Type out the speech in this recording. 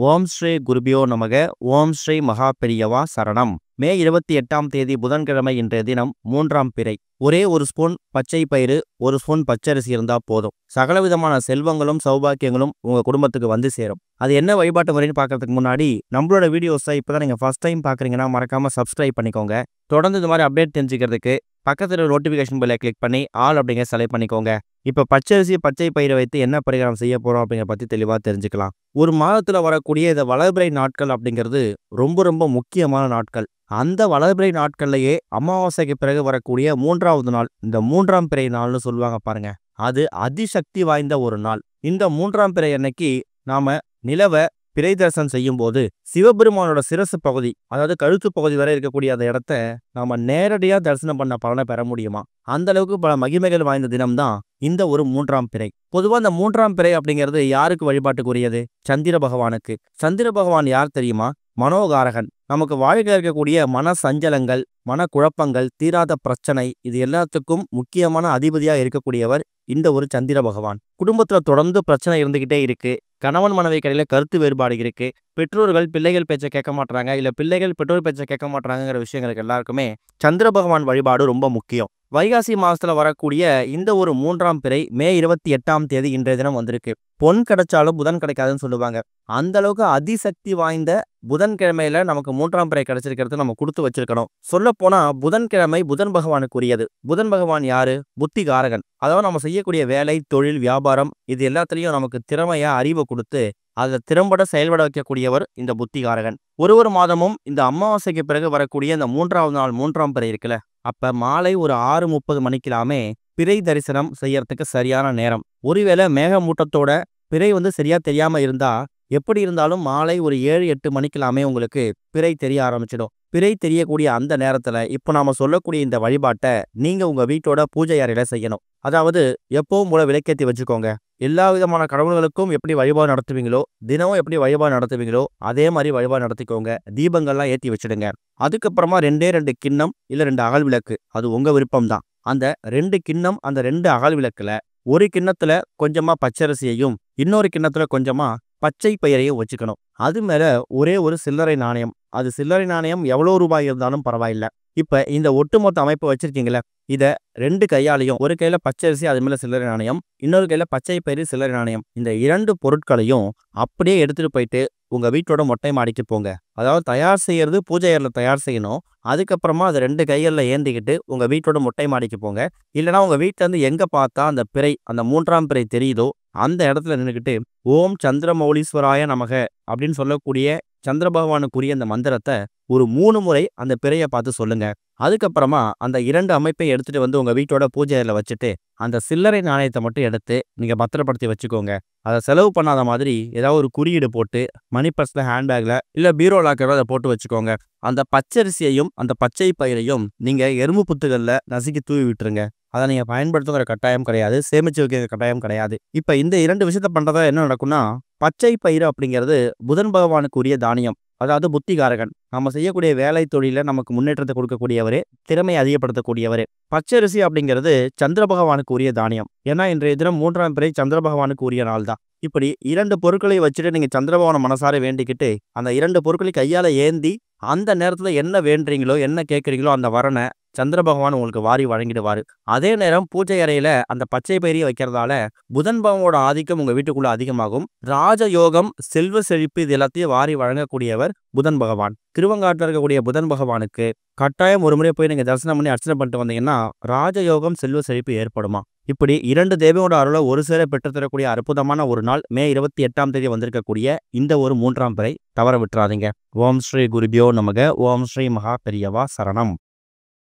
ஓம் ஸ்ரீ குருபியோ நமக. ஓம் ஸ்ரீ மகா பெரியவா சரணம். மே 28ஆம் தேதி புதன்கிழமை இன்றைய தினம் 3ஆம் பிறை. ஒரே ஒரு ஸ்பூன் பச்சை பயிறு, ஒரு ஸ்பூன் பச்சரிசி இருந்தா போதும். சகலவிதமான செல்வங்களும் சௌபாக்கியங்களும் உங்க குடும்பத்துக்கு வந்து சேரும். அது என்ன வழிபாட்டு முறைன்னு பார்க்கறதுக்கு முன்னாடி நம்மளோட வீடியோஸை இப்பதான் நீங்க ஃபர்ஸ்ட் டைம் பார்க்குறீங்கன்னா மறக்காம சப்ஸ்கிரைப் பண்ணிக்கோங்க. தொடர்ந்து இந்த மாதிரி அப்டேட் தெரிஞ்சுக்கிறதுக்கு பக்கத்துல நோட்டிஃபிகேஷன் பெல்லை கிளிக் பண்ணி ஆல் அப்படிங்கிற செலக்ட் பண்ணிக்கோங்க. இப்ப பச்சரிசி பச்சை பயிரை வைத்து என்ன பரிகாரம் செய்ய போறோம் அப்படிங்கிற பத்தி தெளிவா தெரிஞ்சுக்கலாம். ஒரு மாதத்துல வரக்கூடிய இந்த வளர்பிறை நாட்கள் அப்படிங்கிறது ரொம்ப ரொம்ப முக்கியமான நாட்கள். அந்த வளர்பிறை நாட்கள்லயே அமாவாசைக்கு பிறகு வரக்கூடிய 3வது நாள், இந்த 3ஆம் பிறை நாள்னு சொல்லுவாங்க பாருங்க. அது அதிசக்தி வாய்ந்த ஒரு நாள். இந்த 3ஆம் பிறை அன்னைக்கு நாம நிலவ பிறை தரிசனம் செய்யும் போது சிவபெருமானோட சிரசு பகுதி, அதாவது கழுத்து பகுதி வரை இருக்கக்கூடிய அந்த இடத்த நாம நேரடியா தரிசனம் பண்ண பலனை பெற முடியுமா? அந்த அளவுக்கு பல மகிமைகள் வாய்ந்த தினம்தான் இந்த ஒரு 3ஆம் பிறை. பொதுவா இந்த 3ஆம் பிறை அப்படிங்கிறது யாருக்கு வழிபாட்டுக்குரியது? சந்திர பகவானுக்கு. சந்திர பகவான் யார் தெரியுமா? மனோகாரகன். நமக்கு வாழ்க்கையில் இருக்கக்கூடிய மன சஞ்சலங்கள், மன குழப்பங்கள், தீராத பிரச்சனை, இது எல்லாத்துக்கும் முக்கியமான அதிபதியா இருக்கக்கூடியவர் இந்த ஒரு சந்திர பகவான். குடும்பத்துல தொடர்ந்து பிரச்சனை இருந்துகிட்டே இருக்கு. கணவன் மனைவி கடையில கருத்து வேறுபாடு இருக்கு. பெற்றோர்கள் பிள்ளைகள் பேச்சை கேட்க மாட்டாங்க, இல்ல பிள்ளைகள் பெற்றோர் பேச்சை கேட்க மாட்டாங்கிற விஷயங்களுக்கு எல்லாருக்குமே சந்திர பகவான் வழிபாடு ரொம்ப முக்கியம். வைகாசி மாசத்துல வரக்கூடிய இந்த ஒரு 3ஆம் பிறை மே 28ஆம் தேதி இன்றைய தினம் வந்திருக்கு. பொன் கிடைச்சாலும் புதன் கிடைக்காதுன்னு சொல்லுவாங்க. அந்த அளவுக்கு அதிசக்தி வாய்ந்த புதன்கிழமையில நமக்கு 3ஆம் பிறை கிடைச்சிருக்கிறது நம்ம கொடுத்து வச்சிருக்கணும். சொல்ல போனா புதன்கிழமை புதன் பகவானுக்குரியது. புதன் பகவான் யாரு? புத்திகாரகன். அதாவது நம்ம செய்யக்கூடிய வேலை, தொழில், வியாபாரம் இது எல்லாத்துலயும் நமக்கு திறமையா அறிவை கொடுத்து அதை திறம்பட செயல்பட வைக்கக்கூடியவர் இந்த புத்திகாரகன். ஒரு மாதமும் இந்த அமாவாசைக்கு பிறகு வரக்கூடிய இந்த 3வது நாள் 3ஆம் பிறை இருக்குல்ல, அப்ப மாலை ஒரு 6:30 மணிக்கெல்லாமே பிறை தரிசனம் செய்யறதுக்கு சரியான நேரம். ஒருவேளை மேகமூட்டத்தோட பிறை சரியா தெரியாம இருந்தா, எப்படி இருந்தாலும் மாலை ஒரு 7-8 மணிக்கெல்லாமே உங்களுக்கு பிறை தெரிய ஆரம்பிச்சிடும். பிறை தெரியக்கூடிய அந்த நேரத்துல இப்போ நாம சொல்லக்கூடிய இந்த வழிபாட்டை நீங்க உங்க வீட்டோட பூஜை அறையில செய்யணும். அதாவது எப்பவும் போல விளக்கேற்றி வச்சுக்கோங்க. எல்லா விதமான கடவுள்களுக்கும் எப்படி வழிபாடு நடத்துவீங்களோ, தினமும் எப்படி வழிபாடு நடத்துவீங்களோ அதே மாதிரி வழிபாடு நடத்திக்கோங்க. தீபங்கள்லாம் ஏற்றி வச்சிடுங்க. அதுக்கப்புறமா 2 கிண்ணம் இல்ல 2 அகல் விளக்கு, அது உங்க விருப்பம் தான். அந்த 2 கிண்ணம், அந்த 2 அகல் விளக்குல ஒரு கிண்ணத்துல கொஞ்சமா பச்சரிசியையும் இன்னொரு கிண்ணத்துல கொஞ்சமா பச்சை பயிரையும் வச்சுக்கணும். அது மேல ஒரே ஒரு சில்லறை நாணயம். அது சில்லறை நாணயம் எவ்வளோ ரூபாய் இருந்தாலும் பரவாயில்ல. இப்ப இந்த ஒட்டுமொத்த அமைப்பு வச்சிருக்கீங்களே, இத 2 கையாலையும், ஒரு கையில பச்சரிசி அது மேல சில்லறை நாணயம், இன்னொரு கையில பச்சை பயிறு சில்லறை நாணயம், இந்த 2 பொருட்களையும் அப்படியே எடுத்துட்டு போயிட்டு உங்க வீட்டோட மொட்டை மாடிக்கு போங்க. அதாவது தயார் செய்யறது பூஜை அறையில தயார் செய்யணும். அதுக்கப்புறமா அதை 2 கைகளில் ஏந்திக்கிட்டு உங்க வீட்டோட மொட்டை மாடிக்கு போங்க. இல்லைனா உங்க வீட்டுல இருந்து எங்க பார்த்தா அந்த பிறை, அந்த 3ஆம் பிறை தெரியுதோ அந்த இடத்துல நின்றுக்கிட்டு ஓம் சந்திரமௌலீஸ்வராய நமக அப்படின்னு சொல்லக்கூடிய சந்திர பகவானுக்குரிய அந்த மந்திரத்தை ஒரு 3 முறை அந்த பிறையை பார்த்து சொல்லுங்க. அதுக்கப்புறமா அந்த 2 அமைப்பை எடுத்துட்டு உங்க வீட்டோட பூஜை அறையில வச்சுட்டு அந்த சில்லறை நாணயத்தை மட்டும் எடுத்து நீங்க பத்திரப்படுத்தி வச்சுக்கோங்க. அதை செலவு பண்ணாத மாதிரி ஏதாவது ஒரு குறியீடு போட்டு மணி பர்ஸ்ல, ஹேண்ட்பேக்ல இல்ல பீரோ லாக்கர்ல அதை போட்டு வச்சுக்கோங்க. அந்த பச்சரிசியையும் அந்த பச்சை பயிரையும் நீங்க எறும்பு புத்துகள்ல நசுக்கி தூவி விட்டுருங்க. அதை நீங்க பயன்படுத்துங்கிற கட்டாயம் கிடையாது, சேமிச்சு வைக்கிற கட்டாயம் கிடையாது. இப்ப இந்த 2 விஷயத்த பண்றதா என்ன நடக்கும்னா, பச்சை பயிறு அப்படிங்கிறது புதன் பகவானுக்கு உரிய தானியம். அதாவது புத்திகாரகன். நம்ம செய்யக்கூடிய வேலை தொழில நமக்கு முன்னேற்றத்தை கொடுக்கக்கூடியவரே, திறமையை அதிகப்படுத்தக்கூடியவரே. பச்சரிசி அப்படிங்கிறது சந்திர பகவானுக்கு உரிய தானியம். ஏன்னா இன்றைய தினம் 3ஆம் பிறை சந்திர பகவானுக்கு உரிய நாள் தான். இப்படி 2 பொருட்களை வச்சுட்டு நீங்க சந்திர பகவானை மனசார வேண்டிக்கிட்டு அந்த 2 பொருட்களை கையால ஏந்தி அந்த நேரத்துல என்ன வேண்டுறீங்களோ, என்ன கேட்குறீங்களோ அந்த வரனை சந்திர பகவான் உங்களுக்கு வாரி வழங்கிடுவாரு. அதே நேரம் பூஜை அறையில அந்த பச்சை பயிரை வைக்கிறதால புதன் பகவானோட ஆதிக்கம் உங்க வீட்டுக்குள்ள அதிகமாகும். ராஜயோகம், செல்வ செழிப்பு இது எல்லாத்தையும் வாரி வழங்கக்கூடியவர் புதன் பகவான். திருவங்காட்டில் இருக்கக்கூடிய புதன் பகவானுக்கு கட்டாயம் ஒரு முறை போய் நீங்க தரிசனம் பண்ணி அர்ச்சனை பண்ணிட்டு வந்தீங்கன்னா ராஜயோகம், செல்வ செழிப்பு ஏற்படுமா. இப்படி 2 தேவியோட அருளை ஒரு சேர பெற்றுத்தரக்கூடிய அற்புதமான ஒரு நாள் மே 28ஆம் தேதி வந்திருக்கக்கூடிய இந்த ஒரு 3ஆம் பிறை தவற விட்டுறாதீங்க. ஓம் ஸ்ரீ குருபியோ நமக. ஓம் ஸ்ரீ மகா பெரியவா சரணம்.